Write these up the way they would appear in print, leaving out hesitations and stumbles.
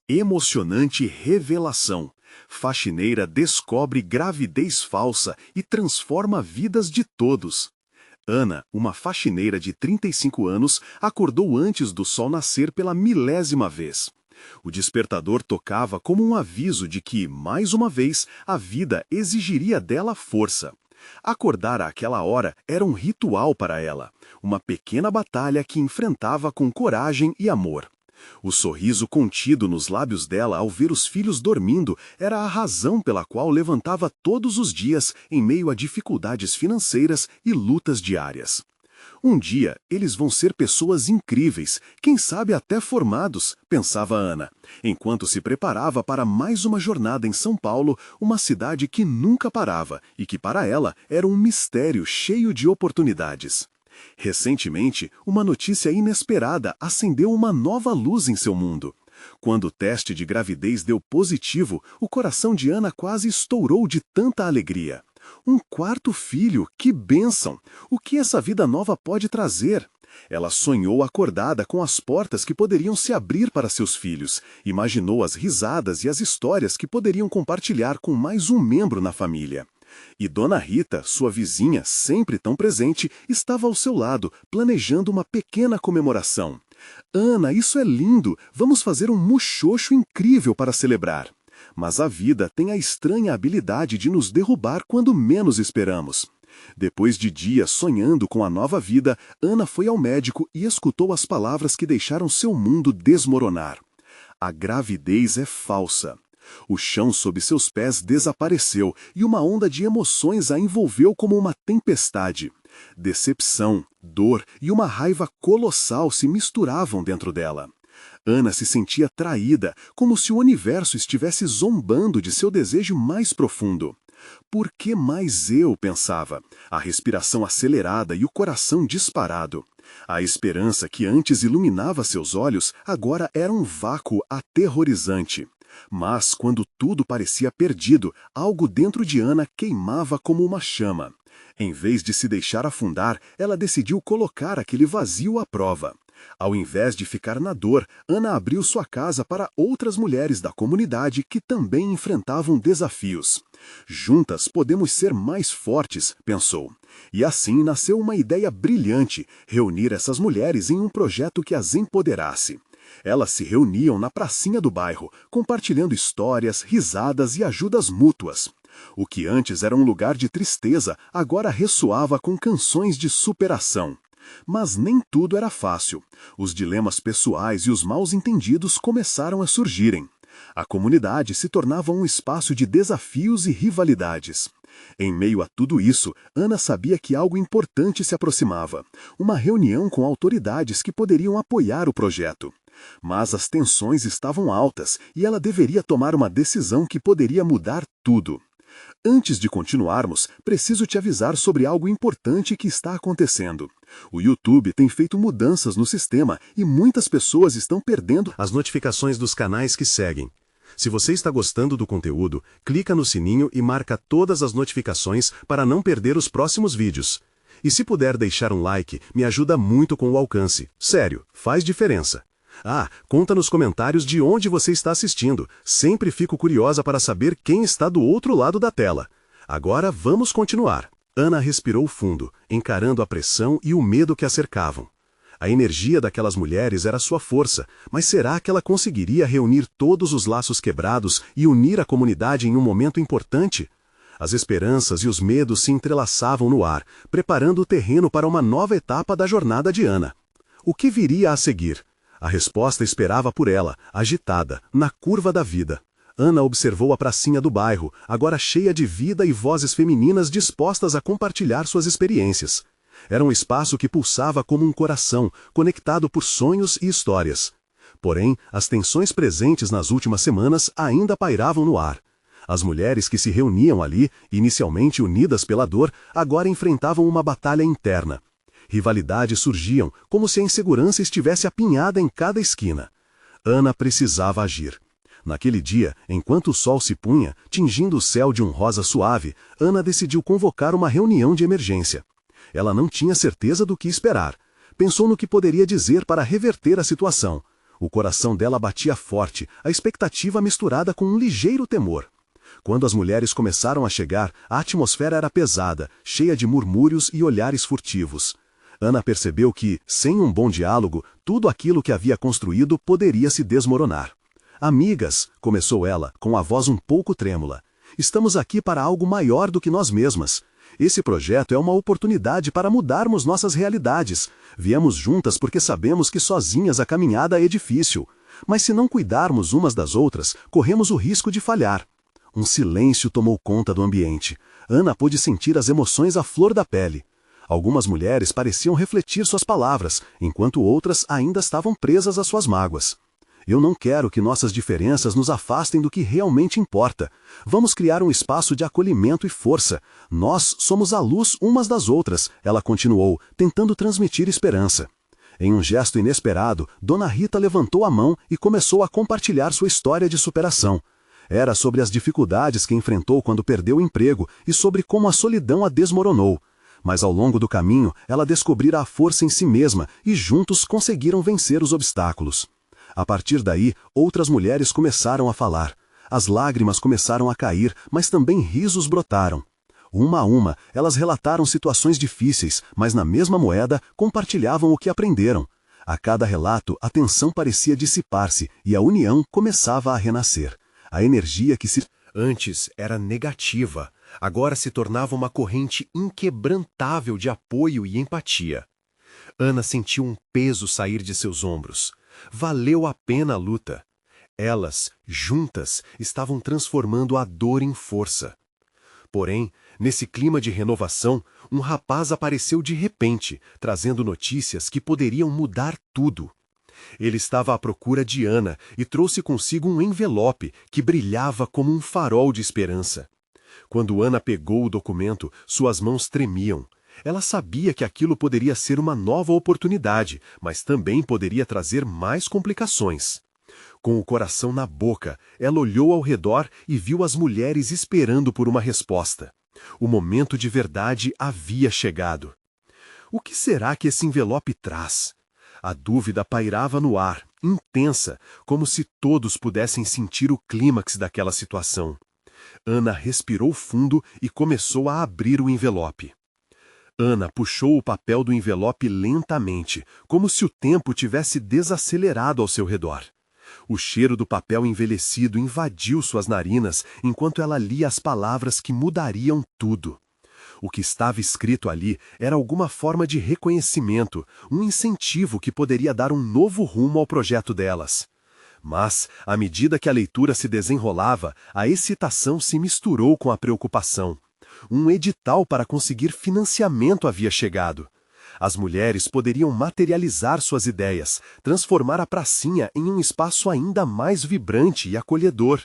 Emocionante revelação. Faxineira descobre gravidez falsa e transforma vidas de todos. Ana, uma faxineira de 35 anos, acordou antes do sol nascer pela milésima vez. O despertador tocava como um aviso de que, mais uma vez, a vida exigiria dela força. Acordar àquela hora era um ritual para ela, uma pequena batalha que enfrentava com coragem e amor. O sorriso contido nos lábios dela ao ver os filhos dormindo era a razão pela qual levantava todos os dias em meio a dificuldades financeiras e lutas diárias. Um dia, eles vão ser pessoas incríveis, quem sabe até formados, pensava Ana, enquanto se preparava para mais uma jornada em São Paulo, uma cidade que nunca parava e que para ela era um mistério cheio de oportunidades. Recentemente, uma notícia inesperada acendeu uma nova luz em seu mundo. Quando o teste de gravidez deu positivo, o coração de Ana quase estourou de tanta alegria. Um quarto filho, que bênção! O que essa vida nova pode trazer? Ela sonhou acordada com as portas que poderiam se abrir para seus filhos, imaginou as risadas e as histórias que poderiam compartilhar com mais um membro na família. E Dona Rita, sua vizinha, sempre tão presente, estava ao seu lado, planejando uma pequena comemoração. Ana, isso é lindo! Vamos fazer um muxoxo incrível para celebrar. Mas a vida tem a estranha habilidade de nos derrubar quando menos esperamos. Depois de dias sonhando com a nova vida, Ana foi ao médico e escutou as palavras que deixaram seu mundo desmoronar. A gravidez é falsa. O chão sob seus pés desapareceu e uma onda de emoções a envolveu como uma tempestade. Decepção, dor e uma raiva colossal se misturavam dentro dela. Ana se sentia traída, como se o universo estivesse zombando de seu desejo mais profundo. Por que mais eu, pensava, a respiração acelerada e o coração disparado. A esperança que antes iluminava seus olhos agora era um vácuo aterrorizante. Mas, quando tudo parecia perdido, algo dentro de Ana queimava como uma chama. Em vez de se deixar afundar, ela decidiu colocar aquele vazio à prova. Ao invés de ficar na dor, Ana abriu sua casa para outras mulheres da comunidade que também enfrentavam desafios. Juntas podemos ser mais fortes, pensou. E assim nasceu uma ideia brilhante, reunir essas mulheres em um projeto que as empoderasse. Elas se reuniam na pracinha do bairro, compartilhando histórias, risadas e ajudas mútuas. O que antes era um lugar de tristeza, agora ressoava com canções de superação. Mas nem tudo era fácil. Os dilemas pessoais e os mal-entendidos começaram a surgirem. A comunidade se tornava um espaço de desafios e rivalidades. Em meio a tudo isso, Ana sabia que algo importante se aproximava. Uma reunião com autoridades que poderiam apoiar o projeto. Mas as tensões estavam altas e ela deveria tomar uma decisão que poderia mudar tudo. Antes de continuarmos, preciso te avisar sobre algo importante que está acontecendo. O YouTube tem feito mudanças no sistema e muitas pessoas estão perdendo as notificações dos canais que seguem. Se você está gostando do conteúdo, clica no sininho e marca todas as notificações para não perder os próximos vídeos. E se puder deixar um like, me ajuda muito com o alcance. Sério, faz diferença. Ah, conta nos comentários de onde você está assistindo. Sempre fico curiosa para saber quem está do outro lado da tela. Agora vamos continuar. Ana respirou fundo, encarando a pressão e o medo que a cercavam. A energia daquelas mulheres era sua força, mas será que ela conseguiria reunir todos os laços quebrados e unir a comunidade em um momento importante? As esperanças e os medos se entrelaçavam no ar, preparando o terreno para uma nova etapa da jornada de Ana. O que viria a seguir? A resposta esperava por ela, agitada, na curva da vida. Ana observou a pracinha do bairro, agora cheia de vida e vozes femininas dispostas a compartilhar suas experiências. Era um espaço que pulsava como um coração, conectado por sonhos e histórias. Porém, as tensões presentes nas últimas semanas ainda pairavam no ar. As mulheres que se reuniam ali, inicialmente unidas pela dor, agora enfrentavam uma batalha interna. Rivalidades surgiam, como se a insegurança estivesse apinhada em cada esquina. Ana precisava agir. Naquele dia, enquanto o sol se punha, tingindo o céu de um rosa suave, Ana decidiu convocar uma reunião de emergência. Ela não tinha certeza do que esperar. Pensou no que poderia dizer para reverter a situação. O coração dela batia forte, a expectativa misturada com um ligeiro temor. Quando as mulheres começaram a chegar, a atmosfera era pesada, cheia de murmúrios e olhares furtivos. Ana percebeu que, sem um bom diálogo, tudo aquilo que havia construído poderia se desmoronar. Amigas, começou ela, com a voz um pouco trêmula, estamos aqui para algo maior do que nós mesmas. Esse projeto é uma oportunidade para mudarmos nossas realidades. Viemos juntas porque sabemos que sozinhas a caminhada é difícil. Mas se não cuidarmos umas das outras, corremos o risco de falhar. Um silêncio tomou conta do ambiente. Ana pôde sentir as emoções à flor da pele. Algumas mulheres pareciam refletir suas palavras, enquanto outras ainda estavam presas às suas mágoas. Eu não quero que nossas diferenças nos afastem do que realmente importa. Vamos criar um espaço de acolhimento e força. Nós somos a luz umas das outras, ela continuou, tentando transmitir esperança. Em um gesto inesperado, Dona Rita levantou a mão e começou a compartilhar sua história de superação. Era sobre as dificuldades que enfrentou quando perdeu o emprego e sobre como a solidão a desmoronou. Mas ao longo do caminho, ela descobrira a força em si mesma e juntos conseguiram vencer os obstáculos. A partir daí, outras mulheres começaram a falar. As lágrimas começaram a cair, mas também risos brotaram. Uma a uma, elas relataram situações difíceis, mas na mesma moeda compartilhavam o que aprenderam. A cada relato, a tensão parecia dissipar-se e a união começava a renascer. A energia que se antes era negativa, agora se tornava uma corrente inquebrantável de apoio e empatia. Ana sentiu um peso sair de seus ombros. Valeu a pena a luta. Elas, juntas, estavam transformando a dor em força. Porém, nesse clima de renovação, um rapaz apareceu de repente, trazendo notícias que poderiam mudar tudo. Ele estava à procura de Ana e trouxe consigo um envelope que brilhava como um farol de esperança. Quando Ana pegou o documento, suas mãos tremiam. Ela sabia que aquilo poderia ser uma nova oportunidade, mas também poderia trazer mais complicações. Com o coração na boca, ela olhou ao redor e viu as mulheres esperando por uma resposta. O momento de verdade havia chegado. O que será que esse envelope traz? A dúvida pairava no ar, intensa, como se todos pudessem sentir o clímax daquela situação. Ana respirou fundo e começou a abrir o envelope. Ana puxou o papel do envelope lentamente, como se o tempo tivesse desacelerado ao seu redor. O cheiro do papel envelhecido invadiu suas narinas enquanto ela lia as palavras que mudariam tudo. O que estava escrito ali era alguma forma de reconhecimento, um incentivo que poderia dar um novo rumo ao projeto delas. Mas, à medida que a leitura se desenrolava, a excitação se misturou com a preocupação. Um edital para conseguir financiamento havia chegado. As mulheres poderiam materializar suas ideias, transformar a pracinha em um espaço ainda mais vibrante e acolhedor.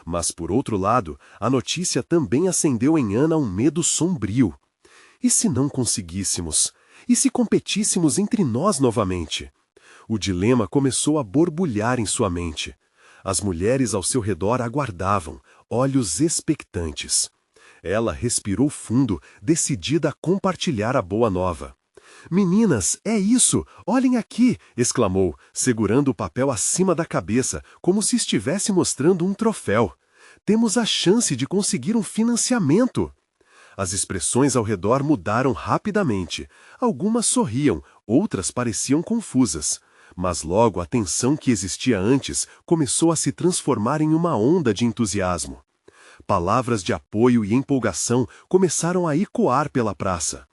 Mas, por outro lado, a notícia também acendeu em Ana um medo sombrio. E se não conseguíssemos? E se competíssemos entre nós novamente? O dilema começou a borbulhar em sua mente. As mulheres ao seu redor aguardavam, olhos expectantes. Ela respirou fundo, decidida a compartilhar a boa nova. "Meninas, é isso! Olhem aqui!" exclamou, segurando o papel acima da cabeça, como se estivesse mostrando um troféu. "Temos a chance de conseguir um financiamento!" As expressões ao redor mudaram rapidamente. Algumas sorriam, outras pareciam confusas. Mas logo a tensão que existia antes começou a se transformar em uma onda de entusiasmo. Palavras de apoio e empolgação começaram a ecoar pela praça.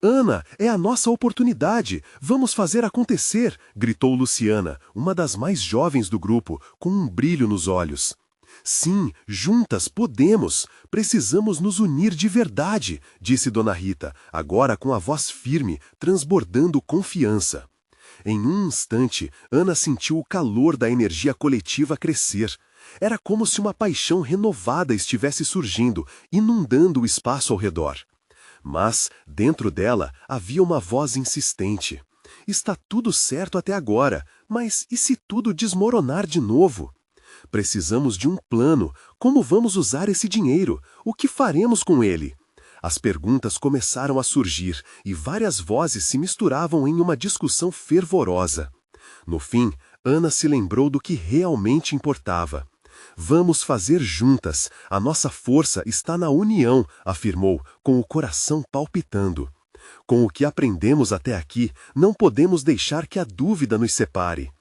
"Ana, é a nossa oportunidade! Vamos fazer acontecer!" gritou Luciana, uma das mais jovens do grupo, com um brilho nos olhos. "Sim, juntas podemos! Precisamos nos unir de verdade!" disse Dona Rita, agora com a voz firme, transbordando confiança. Em um instante, Ana sentiu o calor da energia coletiva crescer. Era como se uma paixão renovada estivesse surgindo, inundando o espaço ao redor. Mas, dentro dela, havia uma voz insistente. "Está tudo certo até agora, mas e se tudo desmoronar de novo? Precisamos de um plano. Como vamos usar esse dinheiro? O que faremos com ele?" As perguntas começaram a surgir e várias vozes se misturavam em uma discussão fervorosa. No fim, Ana se lembrou do que realmente importava. Vamos fazer juntas, a nossa força está na união, afirmou, com o coração palpitando. Com o que aprendemos até aqui, não podemos deixar que a dúvida nos separe.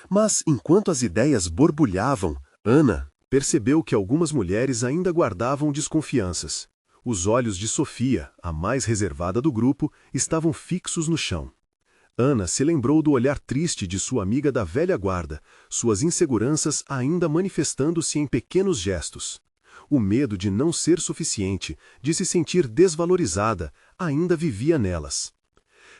Mas, enquanto as ideias borbulhavam, Ana percebeu que algumas mulheres ainda guardavam desconfianças. Os olhos de Sofia, a mais reservada do grupo, estavam fixos no chão. Ana se lembrou do olhar triste de sua amiga da velha guarda, suas inseguranças ainda manifestando-se em pequenos gestos. O medo de não ser suficiente, de se sentir desvalorizada, ainda vivia nelas.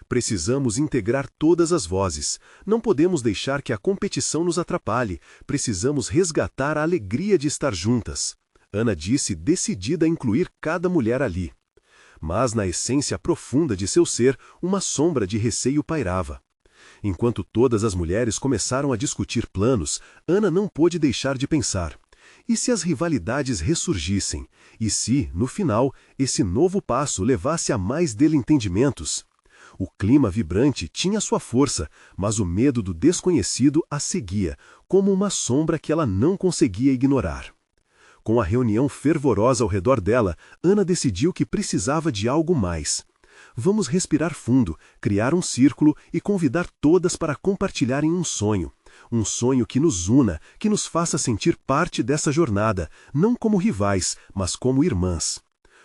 Precisamos integrar todas as vozes. Não podemos deixar que a competição nos atrapalhe. Precisamos resgatar a alegria de estar juntas. Ana disse, decidida a incluir cada mulher ali. Mas na essência profunda de seu ser, uma sombra de receio pairava. Enquanto todas as mulheres começaram a discutir planos, Ana não pôde deixar de pensar. E se as rivalidades ressurgissem? E se, no final, esse novo passo levasse a mais desentendimentos? O clima vibrante tinha sua força, mas o medo do desconhecido a seguia, como uma sombra que ela não conseguia ignorar. Com a reunião fervorosa ao redor dela, Ana decidiu que precisava de algo mais. Vamos respirar fundo, criar um círculo e convidar todas para compartilharem um sonho. Um sonho que nos una, que nos faça sentir parte dessa jornada, não como rivais, mas como irmãs.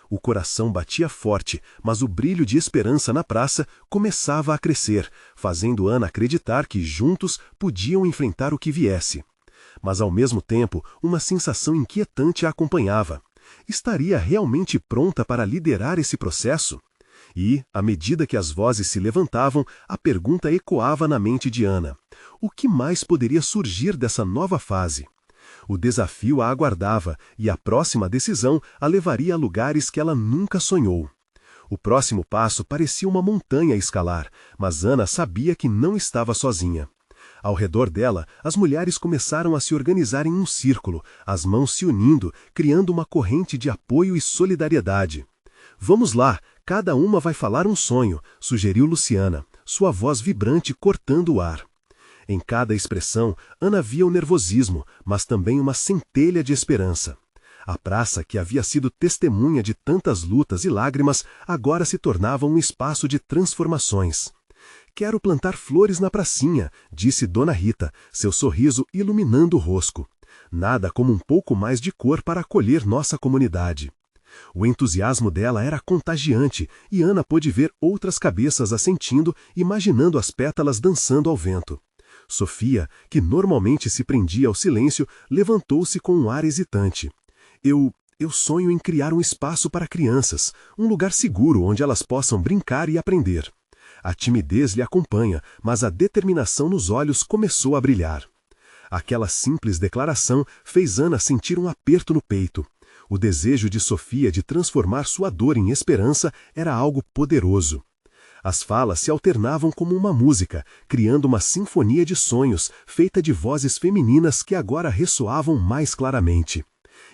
O coração batia forte, mas o brilho de esperança na praça começava a crescer, fazendo Ana acreditar que juntos podiam enfrentar o que viesse. Mas ao mesmo tempo, uma sensação inquietante a acompanhava. Estaria realmente pronta para liderar esse processo? E, à medida que as vozes se levantavam, a pergunta ecoava na mente de Ana. O que mais poderia surgir dessa nova fase? O desafio a aguardava, e a próxima decisão a levaria a lugares que ela nunca sonhou. O próximo passo parecia uma montanha a escalar, mas Ana sabia que não estava sozinha. Ao redor dela, as mulheres começaram a se organizar em um círculo, as mãos se unindo, criando uma corrente de apoio e solidariedade. Vamos lá, cada uma vai falar um sonho, sugeriu Luciana, sua voz vibrante cortando o ar. Em cada expressão, Ana via o nervosismo, mas também uma centelha de esperança. A praça, que havia sido testemunha de tantas lutas e lágrimas, agora se tornava um espaço de transformações. Quero plantar flores na pracinha, disse Dona Rita, seu sorriso iluminando o rosto. Nada como um pouco mais de cor para acolher nossa comunidade. O entusiasmo dela era contagiante e Ana pôde ver outras cabeças assentindo, imaginando as pétalas dançando ao vento. Sofia, que normalmente se prendia ao silêncio, levantou-se com um ar hesitante. Eu sonho em criar um espaço para crianças, um lugar seguro onde elas possam brincar e aprender. A timidez lhe acompanha, mas a determinação nos olhos começou a brilhar. Aquela simples declaração fez Ana sentir um aperto no peito. O desejo de Sofia de transformar sua dor em esperança era algo poderoso. As falas se alternavam como uma música, criando uma sinfonia de sonhos, feita de vozes femininas que agora ressoavam mais claramente.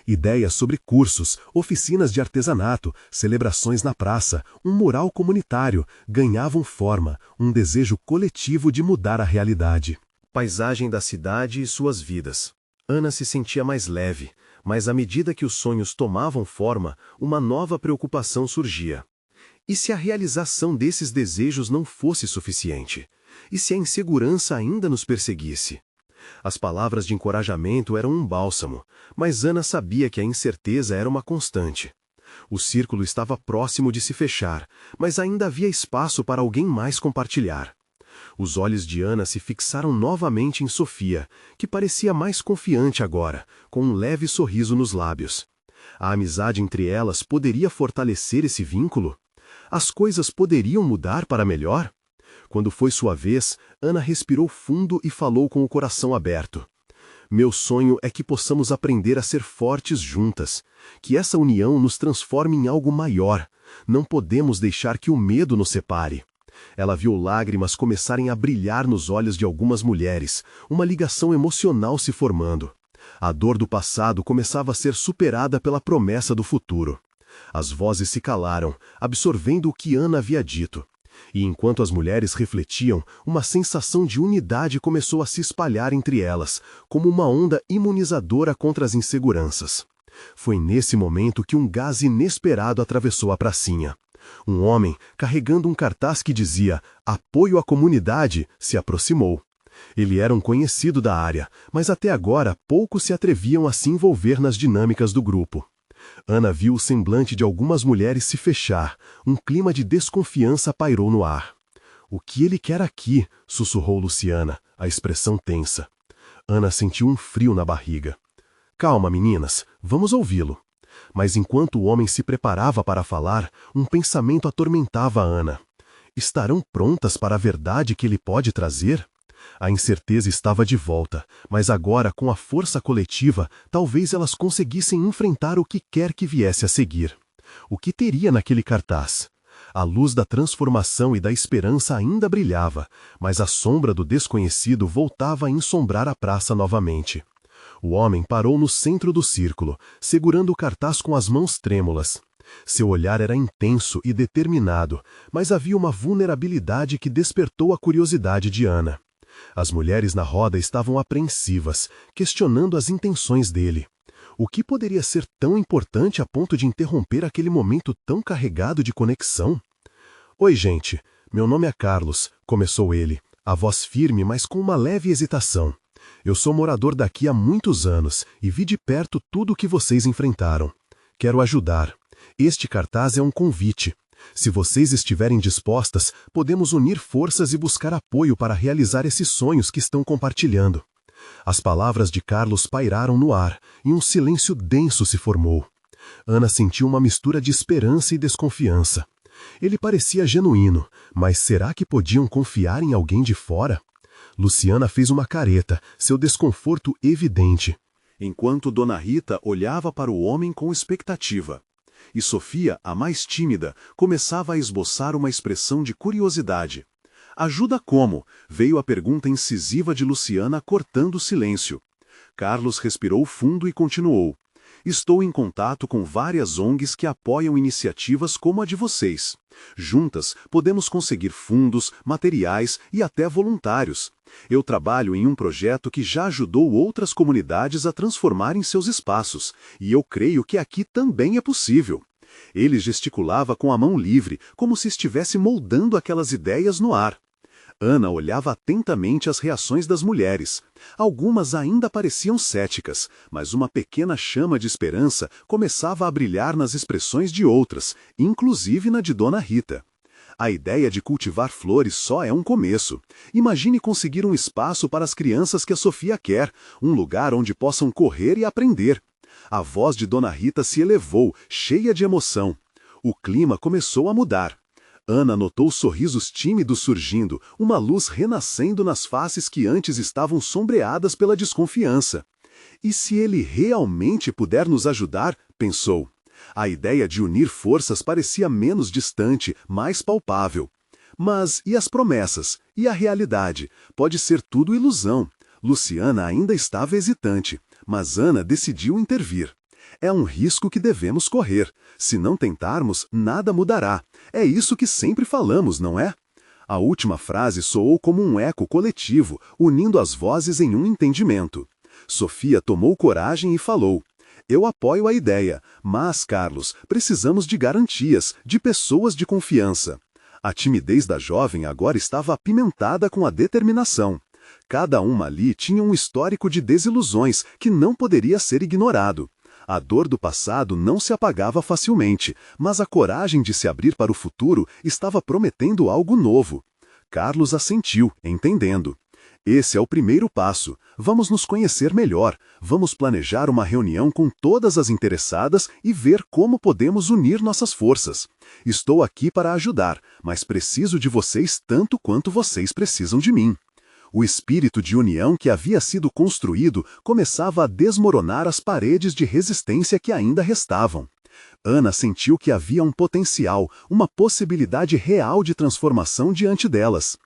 Ideias sobre cursos, oficinas de artesanato, celebrações na praça, um mural comunitário, ganhavam forma, um desejo coletivo de mudar a realidade. Paisagem da cidade e suas vidas. Ana se sentia mais leve, mas à medida que os sonhos tomavam forma, uma nova preocupação surgia. E se a realização desses desejos não fosse suficiente? E se a insegurança ainda nos perseguisse? As palavras de encorajamento eram um bálsamo, mas Ana sabia que a incerteza era uma constante. O círculo estava próximo de se fechar, mas ainda havia espaço para alguém mais compartilhar. Os olhos de Ana se fixaram novamente em Sofia, que parecia mais confiante agora, com um leve sorriso nos lábios. A amizade entre elas poderia fortalecer esse vínculo? As coisas poderiam mudar para melhor? Quando foi sua vez, Ana respirou fundo e falou com o coração aberto. Meu sonho é que possamos aprender a ser fortes juntas, que essa união nos transforme em algo maior. Não podemos deixar que o medo nos separe. Ela viu lágrimas começarem a brilhar nos olhos de algumas mulheres, uma ligação emocional se formando. A dor do passado começava a ser superada pela promessa do futuro. As vozes se calaram, absorvendo o que Ana havia dito. E enquanto as mulheres refletiam, uma sensação de unidade começou a se espalhar entre elas, como uma onda imunizadora contra as inseguranças. Foi nesse momento que um gás inesperado atravessou a pracinha. Um homem, carregando um cartaz que dizia "Apoio à comunidade", se aproximou. Ele era um conhecido da área, mas até agora poucos se atreviam a se envolver nas dinâmicas do grupo. Ana viu o semblante de algumas mulheres se fechar, um clima de desconfiança pairou no ar. "O que ele quer aqui?", sussurrou Luciana, a expressão tensa. Ana sentiu um frio na barriga. "Calma, meninas, vamos ouvi-lo." Mas enquanto o homem se preparava para falar, um pensamento atormentava Ana. Estarão prontas para a verdade que ele pode trazer? A incerteza estava de volta, mas agora, com a força coletiva, talvez elas conseguissem enfrentar o que quer que viesse a seguir. O que teria naquele cartaz? A luz da transformação e da esperança ainda brilhava, mas a sombra do desconhecido voltava a ensombrar a praça novamente. O homem parou no centro do círculo, segurando o cartaz com as mãos trêmulas. Seu olhar era intenso e determinado, mas havia uma vulnerabilidade que despertou a curiosidade de Ana. As mulheres na roda estavam apreensivas, questionando as intenções dele. O que poderia ser tão importante a ponto de interromper aquele momento tão carregado de conexão? "Oi, gente. Meu nome é Carlos", começou ele, a voz firme, mas com uma leve hesitação. "Eu sou morador daqui há muitos anos e vi de perto tudo o que vocês enfrentaram. Quero ajudar. Este cartaz é um convite. Se vocês estiverem dispostas, podemos unir forças e buscar apoio para realizar esses sonhos que estão compartilhando." As palavras de Carlos pairaram no ar, e um silêncio denso se formou. Ana sentiu uma mistura de esperança e desconfiança. Ele parecia genuíno, mas será que podiam confiar em alguém de fora? Luciana fez uma careta, seu desconforto evidente. Enquanto Dona Rita olhava para o homem com expectativa. E Sofia, a mais tímida, começava a esboçar uma expressão de curiosidade. "Ajuda como?", veio a pergunta incisiva de Luciana, cortando o silêncio. Carlos respirou fundo e continuou. "Estou em contato com várias ONGs que apoiam iniciativas como a de vocês. Juntas, podemos conseguir fundos, materiais e até voluntários. Eu trabalho em um projeto que já ajudou outras comunidades a transformarem seus espaços, e eu creio que aqui também é possível." Ele gesticulava com a mão livre, como se estivesse moldando aquelas ideias no ar. Ana olhava atentamente as reações das mulheres. Algumas ainda pareciam céticas, mas uma pequena chama de esperança começava a brilhar nas expressões de outras, inclusive na de Dona Rita. A ideia de cultivar flores só é um começo. Imagine conseguir um espaço para as crianças que a Sofia quer, um lugar onde possam correr e aprender. A voz de Dona Rita se elevou, cheia de emoção. O clima começou a mudar. Ana notou sorrisos tímidos surgindo, uma luz renascendo nas faces que antes estavam sombreadas pela desconfiança. "E se ele realmente puder nos ajudar?", pensou. A ideia de unir forças parecia menos distante, mais palpável. Mas e as promessas? E a realidade? Pode ser tudo ilusão. Luciana ainda estava hesitante, mas Ana decidiu intervir. "É um risco que devemos correr. Se não tentarmos, nada mudará. É isso que sempre falamos, não é?" A última frase soou como um eco coletivo, unindo as vozes em um entendimento. Sofia tomou coragem e falou: "Eu apoio a ideia, mas, Carlos, precisamos de garantias, de pessoas de confiança." A timidez da jovem agora estava apimentada com a determinação. Cada uma ali tinha um histórico de desilusões que não poderia ser ignorado. A dor do passado não se apagava facilmente, mas a coragem de se abrir para o futuro estava prometendo algo novo. Carlos assentiu, entendendo. "Esse é o primeiro passo. Vamos nos conhecer melhor. Vamos planejar uma reunião com todas as interessadas e ver como podemos unir nossas forças. Estou aqui para ajudar, mas preciso de vocês tanto quanto vocês precisam de mim." O espírito de união que havia sido construído começava a desmoronar as paredes de resistência que ainda restavam. Ana sentiu que havia um potencial, uma possibilidade real de transformação diante delas.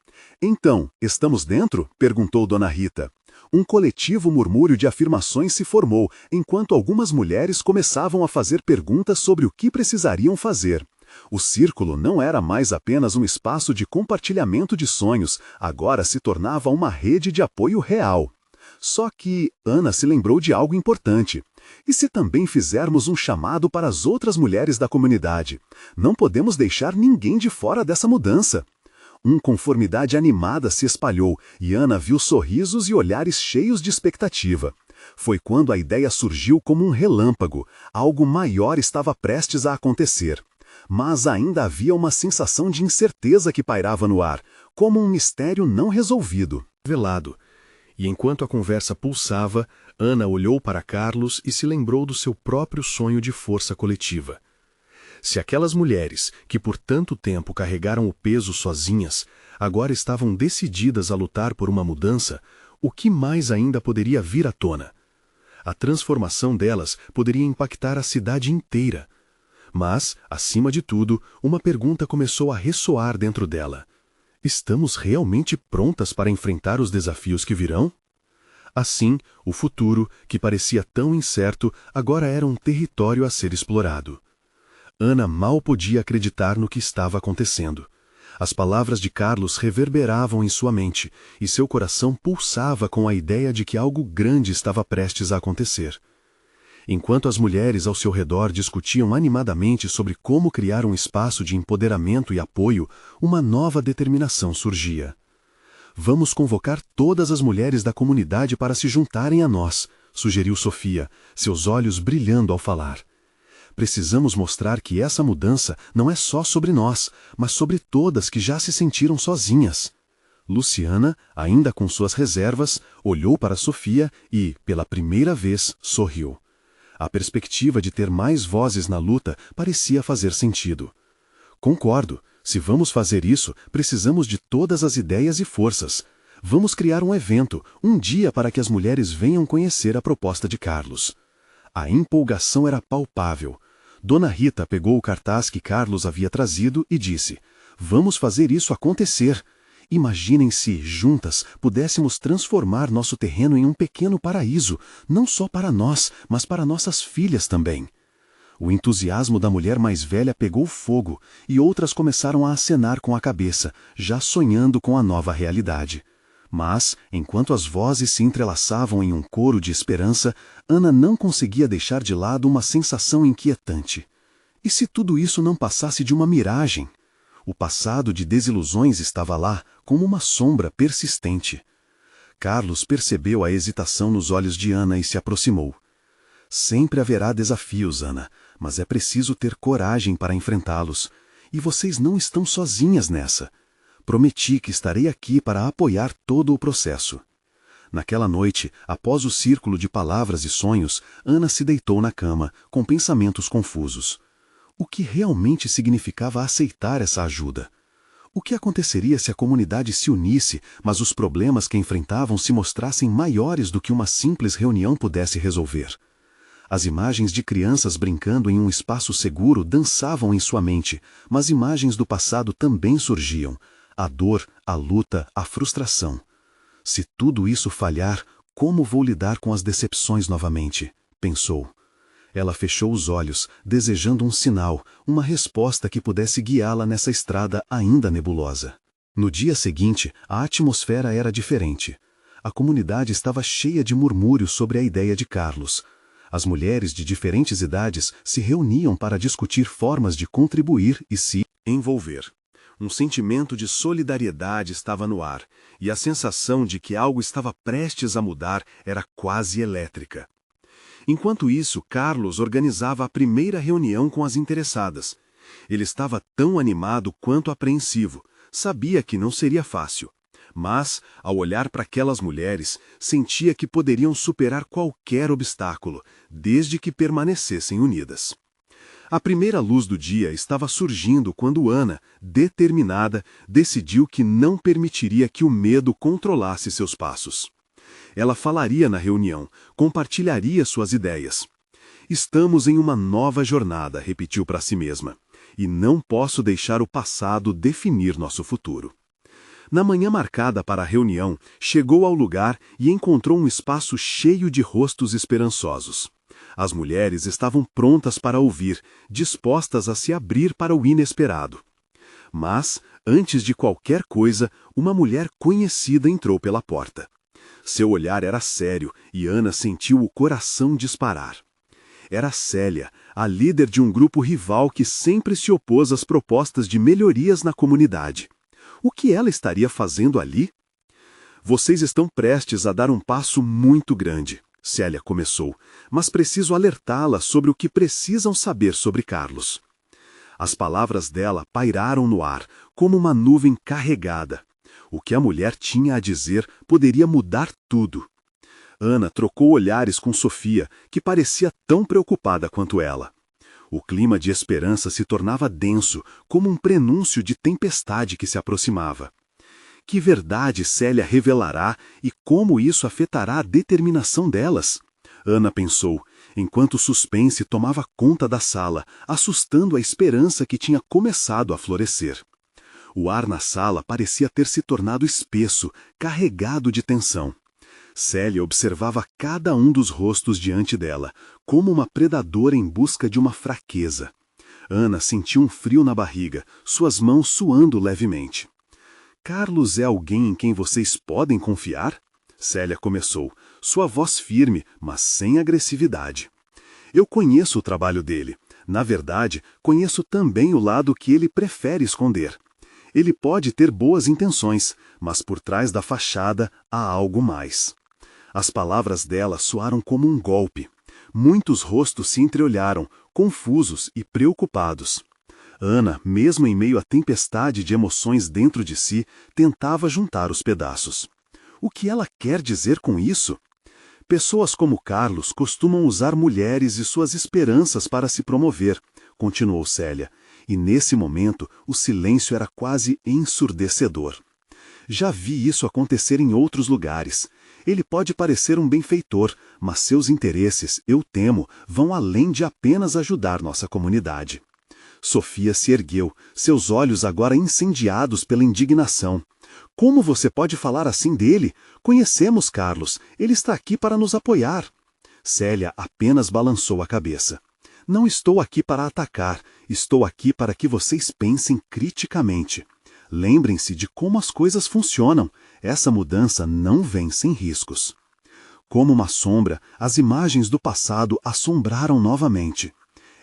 "Então, estamos dentro?", perguntou Dona Rita. Um coletivo murmúrio de afirmações se formou, enquanto algumas mulheres começavam a fazer perguntas sobre o que precisariam fazer. O círculo não era mais apenas um espaço de compartilhamento de sonhos, agora se tornava uma rede de apoio real. Só que Ana se lembrou de algo importante. E se também fizermos um chamado para as outras mulheres da comunidade? Não podemos deixar ninguém de fora dessa mudança. Uma conformidade animada se espalhou e Ana viu sorrisos e olhares cheios de expectativa. Foi quando a ideia surgiu como um relâmpago. Algo maior estava prestes a acontecer. Mas ainda havia uma sensação de incerteza que pairava no ar, como um mistério não resolvido. Velado. E enquanto a conversa pulsava, Ana olhou para Carlos e se lembrou do seu próprio sonho de força coletiva. Se aquelas mulheres, que por tanto tempo carregaram o peso sozinhas, agora estavam decididas a lutar por uma mudança, o que mais ainda poderia vir à tona? A transformação delas poderia impactar a cidade inteira. Mas, acima de tudo, uma pergunta começou a ressoar dentro dela. Estamos realmente prontas para enfrentar os desafios que virão? Assim, o futuro, que parecia tão incerto, agora era um território a ser explorado. Ana mal podia acreditar no que estava acontecendo. As palavras de Carlos reverberavam em sua mente, e seu coração pulsava com a ideia de que algo grande estava prestes a acontecer. Enquanto as mulheres ao seu redor discutiam animadamente sobre como criar um espaço de empoderamento e apoio, uma nova determinação surgia. Vamos convocar todas as mulheres da comunidade para se juntarem a nós, sugeriu Sofia, seus olhos brilhando ao falar. Precisamos mostrar que essa mudança não é só sobre nós, mas sobre todas que já se sentiram sozinhas. Luciana, ainda com suas reservas, olhou para Sofia e, pela primeira vez, sorriu. A perspectiva de ter mais vozes na luta parecia fazer sentido. Concordo. Se vamos fazer isso, precisamos de todas as ideias e forças. Vamos criar um evento, um dia para que as mulheres venham conhecer a proposta de Carlos. A empolgação era palpável. Dona Rita pegou o cartaz que Carlos havia trazido e disse: "Vamos fazer isso acontecer. Imaginem se, juntas, pudéssemos transformar nosso terreno em um pequeno paraíso, não só para nós, mas para nossas filhas também." O entusiasmo da mulher mais velha pegou fogo e outras começaram a acenar com a cabeça, já sonhando com a nova realidade. Mas, enquanto as vozes se entrelaçavam em um coro de esperança, Ana não conseguia deixar de lado uma sensação inquietante. E se tudo isso não passasse de uma miragem? O passado de desilusões estava lá, como uma sombra persistente. Carlos percebeu a hesitação nos olhos de Ana e se aproximou. Sempre haverá desafios, Ana, mas é preciso ter coragem para enfrentá-los. E vocês não estão sozinhas nessa. Prometi que estarei aqui para apoiar todo o processo. Naquela noite, após o círculo de palavras e sonhos, Ana se deitou na cama, com pensamentos confusos. O que realmente significava aceitar essa ajuda? O que aconteceria se a comunidade se unisse, mas os problemas que enfrentavam se mostrassem maiores do que uma simples reunião pudesse resolver? As imagens de crianças brincando em um espaço seguro dançavam em sua mente, mas imagens do passado também surgiam. A dor, a luta, a frustração. Se tudo isso falhar, como vou lidar com as decepções novamente? Pensou. Ela fechou os olhos, desejando um sinal, uma resposta que pudesse guiá-la nessa estrada ainda nebulosa. No dia seguinte, a atmosfera era diferente. A comunidade estava cheia de murmúrios sobre a ideia de Carlos. As mulheres de diferentes idades se reuniam para discutir formas de contribuir e se envolver. Um sentimento de solidariedade estava no ar, e a sensação de que algo estava prestes a mudar era quase elétrica. Enquanto isso, Carlos organizava a primeira reunião com as interessadas. Ele estava tão animado quanto apreensivo. Sabia que não seria fácil. Mas, ao olhar para aquelas mulheres, sentia que poderiam superar qualquer obstáculo, desde que permanecessem unidas. A primeira luz do dia estava surgindo quando Ana, determinada, decidiu que não permitiria que o medo controlasse seus passos. Ela falaria na reunião, compartilharia suas ideias. "Estamos em uma nova jornada", repetiu para si mesma, "e não posso deixar o passado definir nosso futuro." Na manhã marcada para a reunião, chegou ao lugar e encontrou um espaço cheio de rostos esperançosos. As mulheres estavam prontas para ouvir, dispostas a se abrir para o inesperado. Mas, antes de qualquer coisa, uma mulher conhecida entrou pela porta. Seu olhar era sério e Ana sentiu o coração disparar. Era Célia, a líder de um grupo rival que sempre se opôs às propostas de melhorias na comunidade. O que ela estaria fazendo ali? Vocês estão prestes a dar um passo muito grande, Célia começou, mas preciso alertá-la sobre o que precisam saber sobre Carlos. As palavras dela pairaram no ar, como uma nuvem carregada. O que a mulher tinha a dizer poderia mudar tudo. Ana trocou olhares com Sofia, que parecia tão preocupada quanto ela. O clima de esperança se tornava denso, como um prenúncio de tempestade que se aproximava. Que verdade Célia revelará e como isso afetará a determinação delas? Ana pensou, enquanto o suspense tomava conta da sala, assustando a esperança que tinha começado a florescer. O ar na sala parecia ter se tornado espesso, carregado de tensão. Célia observava cada um dos rostos diante dela, como uma predadora em busca de uma fraqueza. Ana sentiu um frio na barriga, suas mãos suando levemente. Carlos é alguém em quem vocês podem confiar? Célia começou, sua voz firme, mas sem agressividade. Eu conheço o trabalho dele. Na verdade, conheço também o lado que ele prefere esconder. Ele pode ter boas intenções, mas por trás da fachada há algo mais. As palavras dela soaram como um golpe. Muitos rostos se entreolharam, confusos e preocupados. Ana, mesmo em meio à tempestade de emoções dentro de si, tentava juntar os pedaços. O que ela quer dizer com isso? Pessoas como Carlos costumam usar mulheres e suas esperanças para se promover, continuou Célia, e nesse momento o silêncio era quase ensurdecedor. Já vi isso acontecer em outros lugares. Ele pode parecer um benfeitor, mas seus interesses, eu temo, vão além de apenas ajudar nossa comunidade. Sofia se ergueu, seus olhos agora incendiados pela indignação. Como você pode falar assim dele? Conhecemos Carlos, ele está aqui para nos apoiar. Célia apenas balançou a cabeça. Não estou aqui para atacar, estou aqui para que vocês pensem criticamente. Lembrem-se de como as coisas funcionam. Essa mudança não vem sem riscos. Como uma sombra, as imagens do passado assombraram novamente.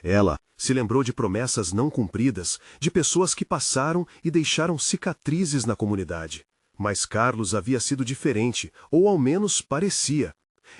Ela se lembrou de promessas não cumpridas, de pessoas que passaram e deixaram cicatrizes na comunidade. Mas Carlos havia sido diferente, ou ao menos parecia.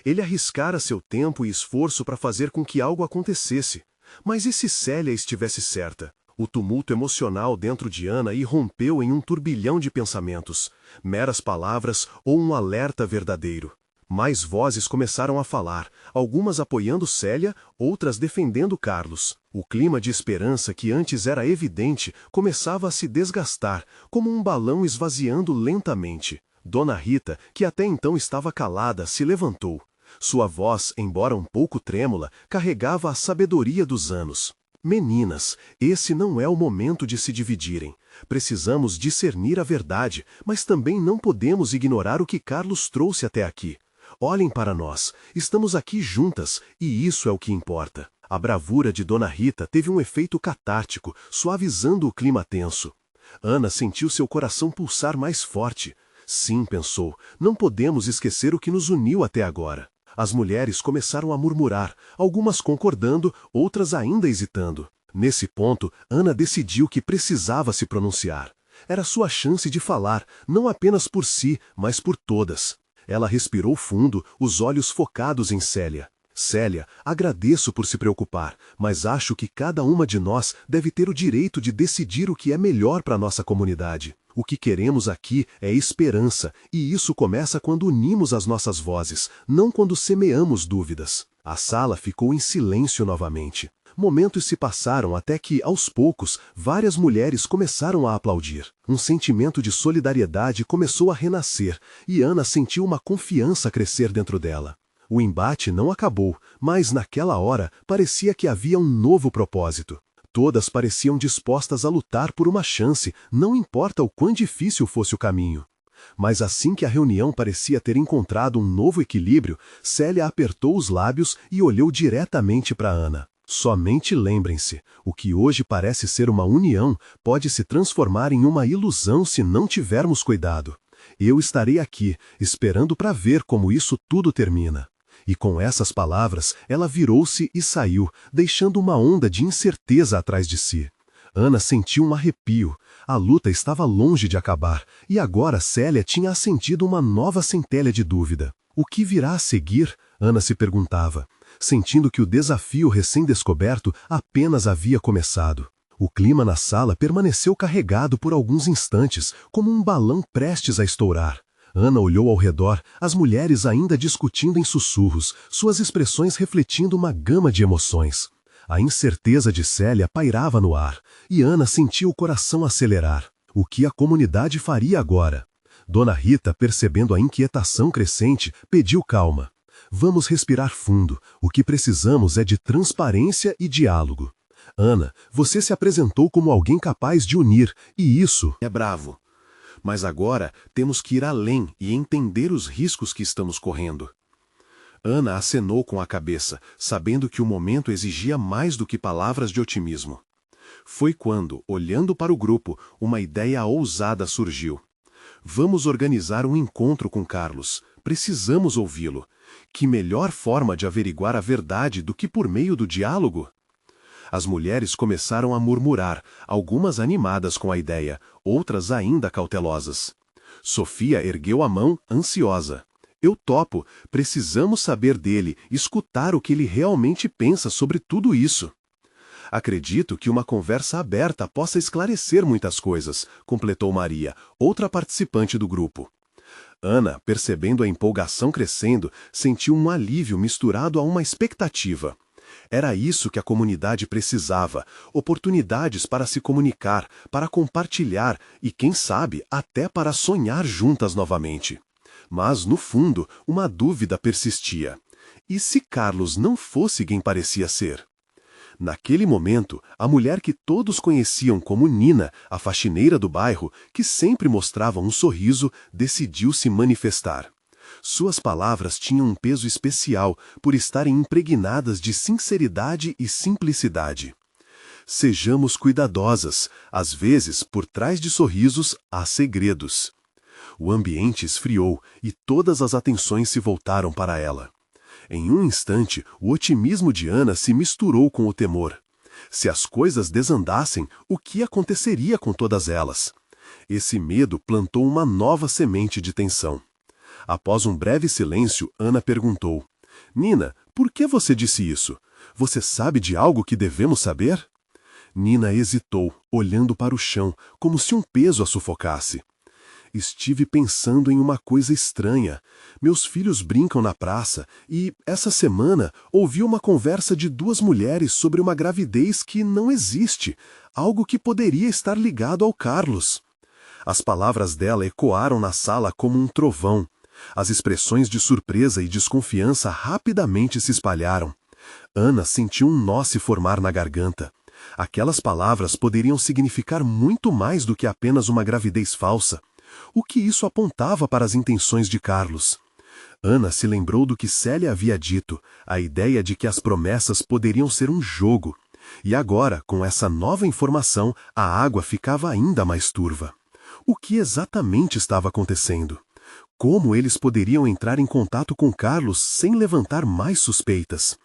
Ele arriscara seu tempo e esforço para fazer com que algo acontecesse. Mas e se Célia estivesse certa? O tumulto emocional dentro de Ana irrompeu em um turbilhão de pensamentos, meras palavras ou um alerta verdadeiro. Mais vozes começaram a falar, algumas apoiando Célia, outras defendendo Carlos. O clima de esperança que antes era evidente começava a se desgastar, como um balão esvaziando lentamente. Dona Rita, que até então estava calada, se levantou. Sua voz, embora um pouco trêmula, carregava a sabedoria dos anos. Meninas, esse não é o momento de se dividirem. Precisamos discernir a verdade, mas também não podemos ignorar o que Carlos trouxe até aqui. Olhem para nós, estamos aqui juntas, e isso é o que importa. A bravura de Dona Rita teve um efeito catártico, suavizando o clima tenso. Ana sentiu seu coração pulsar mais forte. Sim, pensou, não podemos esquecer o que nos uniu até agora. As mulheres começaram a murmurar, algumas concordando, outras ainda hesitando. Nesse ponto, Ana decidiu que precisava se pronunciar. Era sua chance de falar, não apenas por si, mas por todas. Ela respirou fundo, os olhos focados em Célia. Célia, agradeço por se preocupar, mas acho que cada uma de nós deve ter o direito de decidir o que é melhor para nossa comunidade. O que queremos aqui é esperança, e isso começa quando unimos as nossas vozes, não quando semeamos dúvidas. A sala ficou em silêncio novamente. Momentos se passaram até que, aos poucos, várias mulheres começaram a aplaudir. Um sentimento de solidariedade começou a renascer, e Ana sentiu uma confiança crescer dentro dela. O embate não acabou, mas naquela hora parecia que havia um novo propósito. Todas pareciam dispostas a lutar por uma chance, não importa o quão difícil fosse o caminho. Mas assim que a reunião parecia ter encontrado um novo equilíbrio, Célia apertou os lábios e olhou diretamente para Ana. Somente lembrem-se, o que hoje parece ser uma união pode se transformar em uma ilusão se não tivermos cuidado. Eu estarei aqui, esperando para ver como isso tudo termina. E com essas palavras, ela virou-se e saiu, deixando uma onda de incerteza atrás de si. Ana sentiu um arrepio. A luta estava longe de acabar, e agora Célia tinha acendido uma nova centelha de dúvida. O que virá a seguir? Ana se perguntava, sentindo que o desafio recém-descoberto apenas havia começado. O clima na sala permaneceu carregado por alguns instantes, como um balão prestes a estourar. Ana olhou ao redor, as mulheres ainda discutindo em sussurros, suas expressões refletindo uma gama de emoções. A incerteza de Célia pairava no ar, e Ana sentiu o coração acelerar. O que a comunidade faria agora? Dona Rita, percebendo a inquietação crescente, pediu calma. Vamos respirar fundo. O que precisamos é de transparência e diálogo. Ana, você se apresentou como alguém capaz de unir, e isso É bravo. Mas agora temos que ir além e entender os riscos que estamos correndo. Ana acenou com a cabeça, sabendo que o momento exigia mais do que palavras de otimismo. Foi quando, olhando para o grupo, uma ideia ousada surgiu. Vamos organizar um encontro com Carlos. Precisamos ouvi-lo. Que melhor forma de averiguar a verdade do que por meio do diálogo? As mulheres começaram a murmurar, algumas animadas com a ideia, outras ainda cautelosas. Sofia ergueu a mão, ansiosa. Eu topo, precisamos saber dele, escutar o que ele realmente pensa sobre tudo isso. Acredito que uma conversa aberta possa esclarecer muitas coisas, completou Maria, outra participante do grupo. Ana, percebendo a empolgação crescendo, sentiu um alívio misturado a uma expectativa. Era isso que a comunidade precisava, oportunidades para se comunicar, para compartilhar e, quem sabe, até para sonhar juntas novamente. Mas, no fundo, uma dúvida persistia. E se Carlos não fosse quem parecia ser? Naquele momento, a mulher que todos conheciam como Nina, a faxineira do bairro, que sempre mostrava um sorriso, decidiu se manifestar. Suas palavras tinham um peso especial por estarem impregnadas de sinceridade e simplicidade. Sejamos cuidadosas, às vezes, por trás de sorrisos, há segredos. O ambiente esfriou e todas as atenções se voltaram para ela. Em um instante, o otimismo de Ana se misturou com o temor. Se as coisas desandassem, o que aconteceria com todas elas? Esse medo plantou uma nova semente de tensão. Após um breve silêncio, Ana perguntou: Nina, por que você disse isso? Você sabe de algo que devemos saber? Nina hesitou, olhando para o chão, como se um peso a sufocasse. Estive pensando em uma coisa estranha. Meus filhos brincam na praça e, essa semana, ouvi uma conversa de duas mulheres sobre uma gravidez que não existe, algo que poderia estar ligado ao Carlos. As palavras dela ecoaram na sala como um trovão. As expressões de surpresa e desconfiança rapidamente se espalharam. Ana sentiu um nó se formar na garganta. Aquelas palavras poderiam significar muito mais do que apenas uma gravidez falsa. O que isso apontava para as intenções de Carlos? Ana se lembrou do que Célia havia dito, a ideia de que as promessas poderiam ser um jogo. E agora, com essa nova informação, a água ficava ainda mais turva. O que exatamente estava acontecendo? Como eles poderiam entrar em contato com Carlos sem levantar mais suspeitas?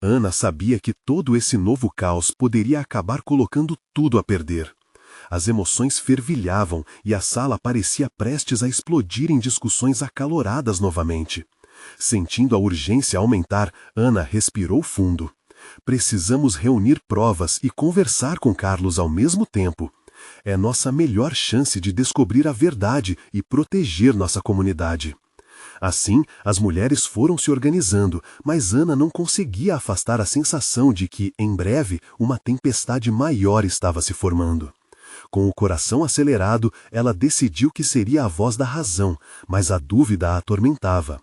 Ana sabia que todo esse novo caos poderia acabar colocando tudo a perder. As emoções fervilhavam e a sala parecia prestes a explodir em discussões acaloradas novamente. Sentindo a urgência aumentar, Ana respirou fundo. Precisamos reunir provas e conversar com Carlos ao mesmo tempo. É nossa melhor chance de descobrir a verdade e proteger nossa comunidade. Assim, as mulheres foram se organizando, mas Ana não conseguia afastar a sensação de que, em breve, uma tempestade maior estava se formando. Com o coração acelerado, ela decidiu que seria a voz da razão, mas a dúvida a atormentava.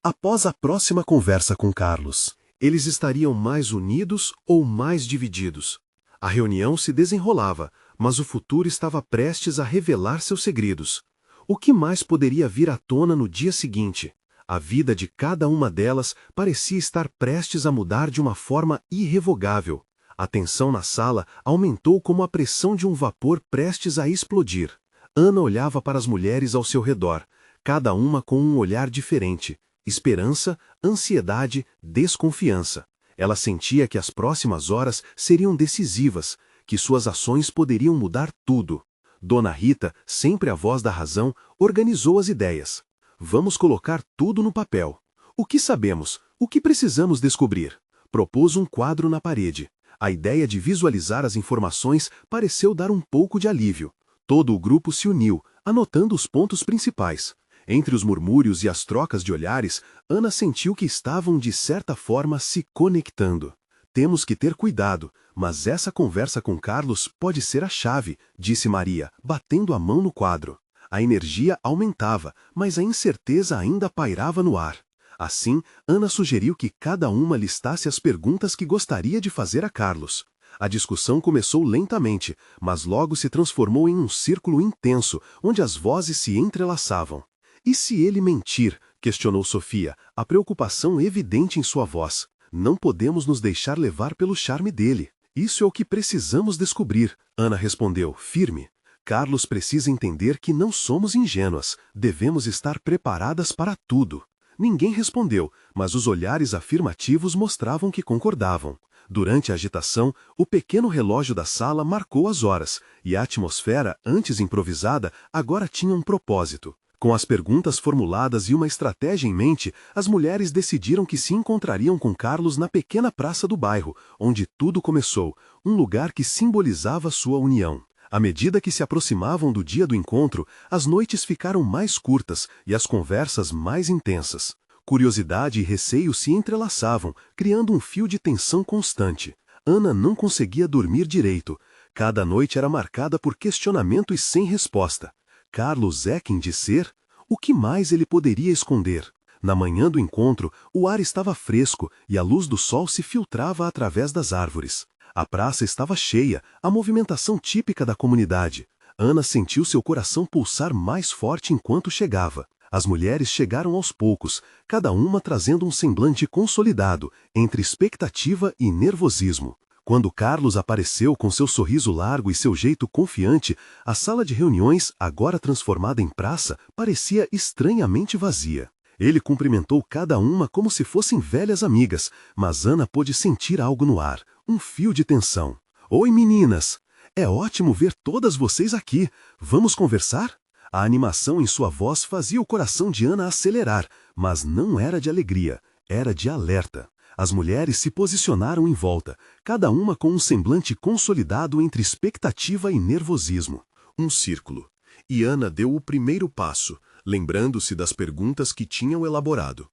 Após a próxima conversa com Carlos, eles estariam mais unidos ou mais divididos? A reunião se desenrolava, mas o futuro estava prestes a revelar seus segredos. O que mais poderia vir à tona no dia seguinte? A vida de cada uma delas parecia estar prestes a mudar de uma forma irrevogável. A tensão na sala aumentou como a pressão de um vapor prestes a explodir. Ana olhava para as mulheres ao seu redor, cada uma com um olhar diferente. Esperança, ansiedade, desconfiança. Ela sentia que as próximas horas seriam decisivas, que suas ações poderiam mudar tudo. Dona Rita, sempre a voz da razão, organizou as ideias. Vamos colocar tudo no papel. O que sabemos? O que precisamos descobrir? Propôs um quadro na parede. A ideia de visualizar as informações pareceu dar um pouco de alívio. Todo o grupo se uniu, anotando os pontos principais. Entre os murmúrios e as trocas de olhares, Ana sentiu que estavam de certa forma se conectando. Temos que ter cuidado, mas essa conversa com Carlos pode ser a chave, disse Maria, batendo a mão no quadro. A energia aumentava, mas a incerteza ainda pairava no ar. Assim, Ana sugeriu que cada uma listasse as perguntas que gostaria de fazer a Carlos. A discussão começou lentamente, mas logo se transformou em um círculo intenso, onde as vozes se entrelaçavam. E se ele mentir? Questionou Sofia, a preocupação evidente em sua voz. Não podemos nos deixar levar pelo charme dele. Isso é o que precisamos descobrir, Ana respondeu, firme. Carlos precisa entender que não somos ingênuas, devemos estar preparadas para tudo. Ninguém respondeu, mas os olhares afirmativos mostravam que concordavam. Durante a agitação, o pequeno relógio da sala marcou as horas, e a atmosfera, antes improvisada, agora tinha um propósito. Com as perguntas formuladas e uma estratégia em mente, as mulheres decidiram que se encontrariam com Carlos na pequena praça do bairro, onde tudo começou, um lugar que simbolizava sua união. À medida que se aproximavam do dia do encontro, as noites ficaram mais curtas e as conversas mais intensas. Curiosidade e receio se entrelaçavam, criando um fio de tensão constante. Ana não conseguia dormir direito. Cada noite era marcada por questionamentos sem resposta. Carlos é quem diz ser? O que mais ele poderia esconder? Na manhã do encontro, o ar estava fresco e a luz do sol se filtrava através das árvores. A praça estava cheia, a movimentação típica da comunidade. Ana sentiu seu coração pulsar mais forte enquanto chegava. As mulheres chegaram aos poucos, cada uma trazendo um semblante consolidado, entre expectativa e nervosismo. Quando Carlos apareceu com seu sorriso largo e seu jeito confiante, a sala de reuniões, agora transformada em praça, parecia estranhamente vazia. Ele cumprimentou cada uma como se fossem velhas amigas, mas Ana pôde sentir algo no ar, um fio de tensão. Oi, meninas! É ótimo ver todas vocês aqui. Vamos conversar? A animação em sua voz fazia o coração de Ana acelerar, mas não era de alegria, era de alerta. As mulheres se posicionaram em volta, cada uma com um semblante consolidado entre expectativa e nervosismo. Um círculo. E Ana deu o primeiro passo, lembrando-se das perguntas que tinham elaborado.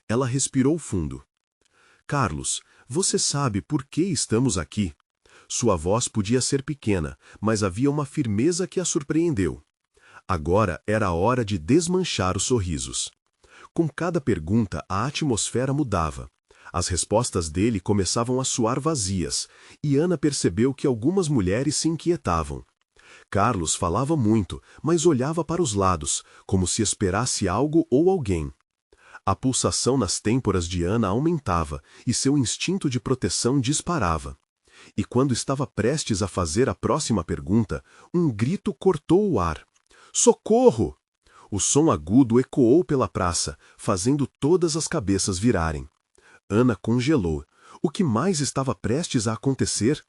Ela respirou fundo. Carlos, você sabe por que estamos aqui? Sua voz podia ser pequena, mas havia uma firmeza que a surpreendeu. Agora era a hora de desmanchar os sorrisos. Com cada pergunta, a atmosfera mudava. As respostas dele começavam a soar vazias, e Ana percebeu que algumas mulheres se inquietavam. Carlos falava muito, mas olhava para os lados, como se esperasse algo ou alguém. A pulsação nas têmporas de Ana aumentava, e seu instinto de proteção disparava. E quando estava prestes a fazer a próxima pergunta, um grito cortou o ar. Socorro! O som agudo ecoou pela praça, fazendo todas as cabeças virarem. Ana congelou. O que mais estava prestes a acontecer?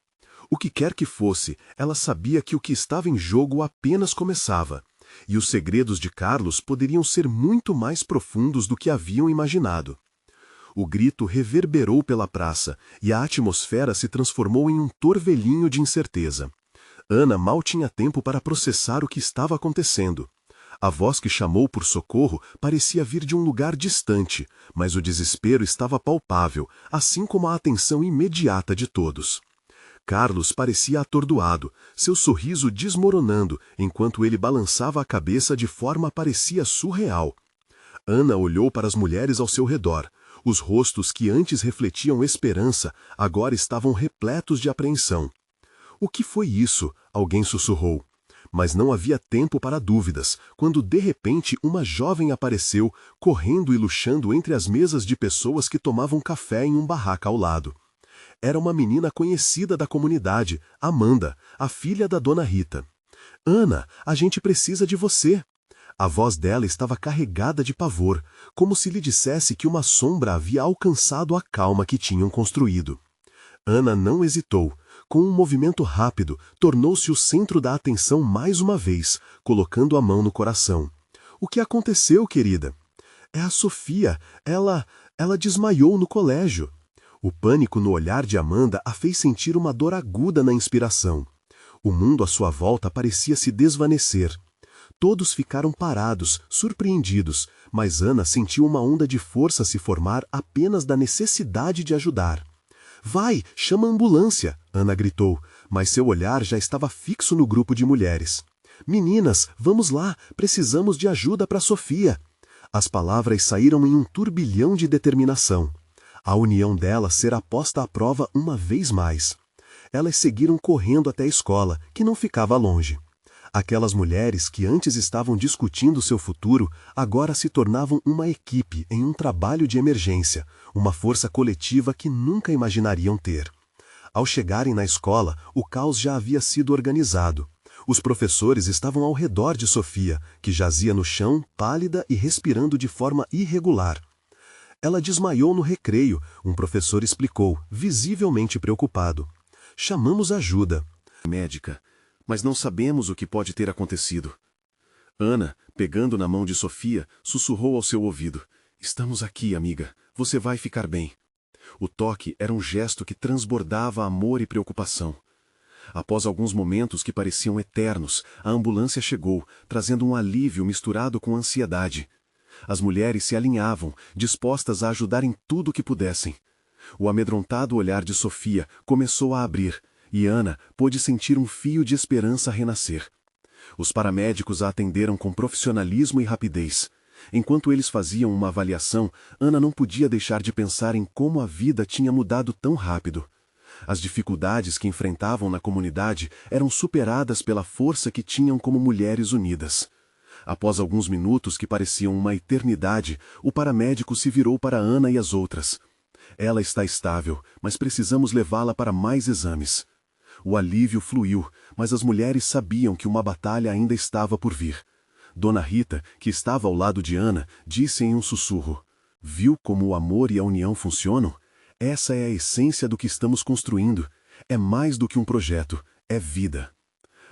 O que quer que fosse, ela sabia que o que estava em jogo apenas começava. E os segredos de Carlos poderiam ser muito mais profundos do que haviam imaginado. O grito reverberou pela praça, e a atmosfera se transformou em um torvelinho de incerteza. Ana mal tinha tempo para processar o que estava acontecendo. A voz que chamou por socorro parecia vir de um lugar distante, mas o desespero estava palpável, assim como a atenção imediata de todos. Carlos parecia atordoado, seu sorriso desmoronando, enquanto ele balançava a cabeça de forma parecia surreal. Ana olhou para as mulheres ao seu redor. Os rostos que antes refletiam esperança, agora estavam repletos de apreensão. — O que foi isso? Alguém sussurrou. Mas não havia tempo para dúvidas, quando de repente uma jovem apareceu, correndo e luxando entre as mesas de pessoas que tomavam café em um barraco ao lado. Era uma menina conhecida da comunidade, Amanda, a filha da Dona Rita. Ana, a gente precisa de você. A voz dela estava carregada de pavor, como se lhe dissesse que uma sombra havia alcançado a calma que tinham construído. Ana não hesitou. Com um movimento rápido, tornou-se o centro da atenção mais uma vez, colocando a mão no coração. O que aconteceu, querida? É a Sofia. Ela desmaiou no colégio. O pânico no olhar de Amanda a fez sentir uma dor aguda na inspiração. O mundo à sua volta parecia se desvanecer. Todos ficaram parados, surpreendidos, mas Ana sentiu uma onda de força se formar apenas da necessidade de ajudar. Vai, chama a ambulância, Ana gritou, mas seu olhar já estava fixo no grupo de mulheres. Meninas, vamos lá, precisamos de ajuda para Sofia. As palavras saíram em um turbilhão de determinação. A união delas será posta à prova uma vez mais. Elas seguiram correndo até a escola, que não ficava longe. Aquelas mulheres que antes estavam discutindo seu futuro, agora se tornavam uma equipe em um trabalho de emergência, uma força coletiva que nunca imaginariam ter. Ao chegarem na escola, o caos já havia sido organizado. Os professores estavam ao redor de Sofia, que jazia no chão, pálida e respirando de forma irregular. Ela desmaiou no recreio, um professor explicou, visivelmente preocupado. Chamamos ajuda. Médica, mas não sabemos o que pode ter acontecido. Ana, pegando na mão de Sofia, sussurrou ao seu ouvido. Estamos aqui, amiga. Você vai ficar bem. O toque era um gesto que transbordava amor e preocupação. Após alguns momentos que pareciam eternos, a ambulância chegou, trazendo um alívio misturado com ansiedade. As mulheres se alinhavam, dispostas a ajudar em tudo o que pudessem. O amedrontado olhar de Sofia começou a abrir, e Ana pôde sentir um fio de esperança renascer. Os paramédicos a atenderam com profissionalismo e rapidez. Enquanto eles faziam uma avaliação, Ana não podia deixar de pensar em como a vida tinha mudado tão rápido. As dificuldades que enfrentavam na comunidade eram superadas pela força que tinham como mulheres unidas. Após alguns minutos que pareciam uma eternidade, o paramédico se virou para Ana e as outras. Ela está estável, mas precisamos levá-la para mais exames. O alívio fluiu, mas as mulheres sabiam que uma batalha ainda estava por vir. Dona Rita, que estava ao lado de Ana, disse em um sussurro: Viu como o amor e a união funcionam? Essa é a essência do que estamos construindo. É mais do que um projeto, é vida.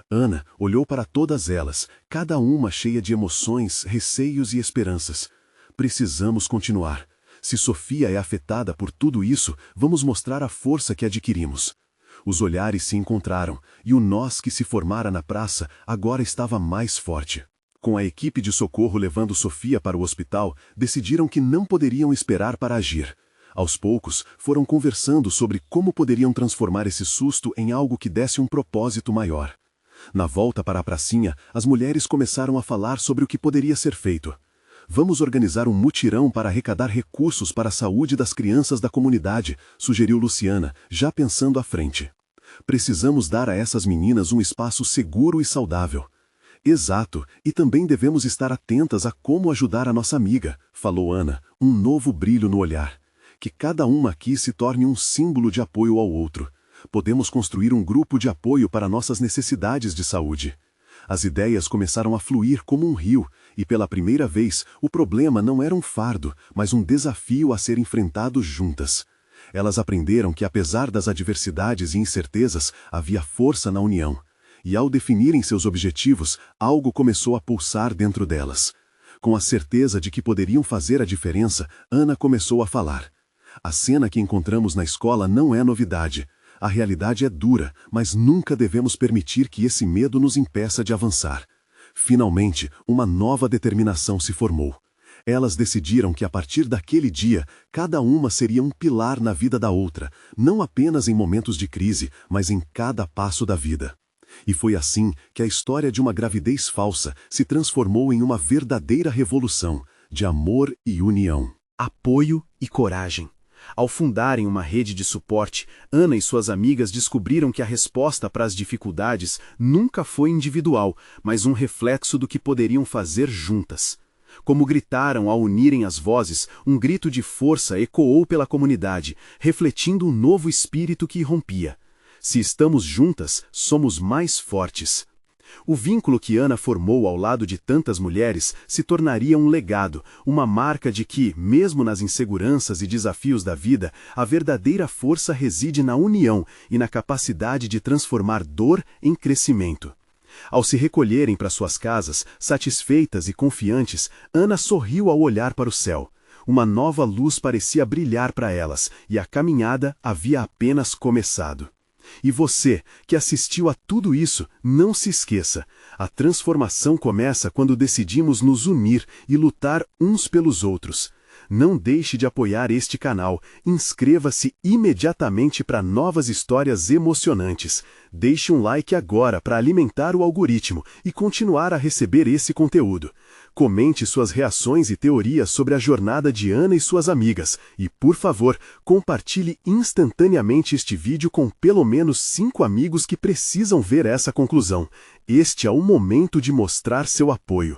Ana olhou para todas elas, cada uma cheia de emoções, receios e esperanças. Precisamos continuar. Se Sofia é afetada por tudo isso, vamos mostrar a força que adquirimos. Os olhares se encontraram, e o nós que se formara na praça agora estava mais forte. Com a equipe de socorro levando Sofia para o hospital, decidiram que não poderiam esperar para agir. Aos poucos, foram conversando sobre como poderiam transformar esse susto em algo que desse um propósito maior. Na volta para a pracinha, as mulheres começaram a falar sobre o que poderia ser feito. Vamos organizar um mutirão para arrecadar recursos para a saúde das crianças da comunidade, sugeriu Luciana, já pensando à frente. Precisamos dar a essas meninas um espaço seguro e saudável. Exato, e também devemos estar atentas a como ajudar a nossa amiga, falou Ana, um novo brilho no olhar. Que cada uma aqui se torne um símbolo de apoio ao outro. Podemos construir um grupo de apoio para nossas necessidades de saúde. As ideias começaram a fluir como um rio, e pela primeira vez, o problema não era um fardo, mas um desafio a ser enfrentado juntas. Elas aprenderam que apesar das adversidades e incertezas, havia força na união. E ao definirem seus objetivos, algo começou a pulsar dentro delas. Com a certeza de que poderiam fazer a diferença, Ana começou a falar. A cena que encontramos na escola não é novidade. A realidade é dura, mas nunca devemos permitir que esse medo nos impeça de avançar. Finalmente, uma nova determinação se formou. Elas decidiram que a partir daquele dia, cada uma seria um pilar na vida da outra, não apenas em momentos de crise, mas em cada passo da vida. E foi assim que a história de uma gravidez falsa se transformou em uma verdadeira revolução de amor e união. Apoio e coragem. Ao fundarem uma rede de suporte, Ana e suas amigas descobriram que a resposta para as dificuldades nunca foi individual, mas um reflexo do que poderiam fazer juntas. Como gritaram ao unirem as vozes, um grito de força ecoou pela comunidade, refletindo um novo espírito que irrompia. Se estamos juntas, somos mais fortes. O vínculo que Ana formou ao lado de tantas mulheres se tornaria um legado, uma marca de que, mesmo nas inseguranças e desafios da vida, a verdadeira força reside na união e na capacidade de transformar dor em crescimento. Ao se recolherem para suas casas, satisfeitas e confiantes, Ana sorriu ao olhar para o céu. Uma nova luz parecia brilhar para elas, e a caminhada havia apenas começado. E você, que assistiu a tudo isso, não se esqueça, a transformação começa quando decidimos nos unir e lutar uns pelos outros. Não deixe de apoiar este canal, inscreva-se imediatamente para novas histórias emocionantes. Deixe um like agora para alimentar o algoritmo e continuar a receber esse conteúdo. Comente suas reações e teorias sobre a jornada de Ana e suas amigas e, por favor, compartilhe instantaneamente este vídeo com pelo menos 5 amigos que precisam ver essa conclusão. Este é o momento de mostrar seu apoio.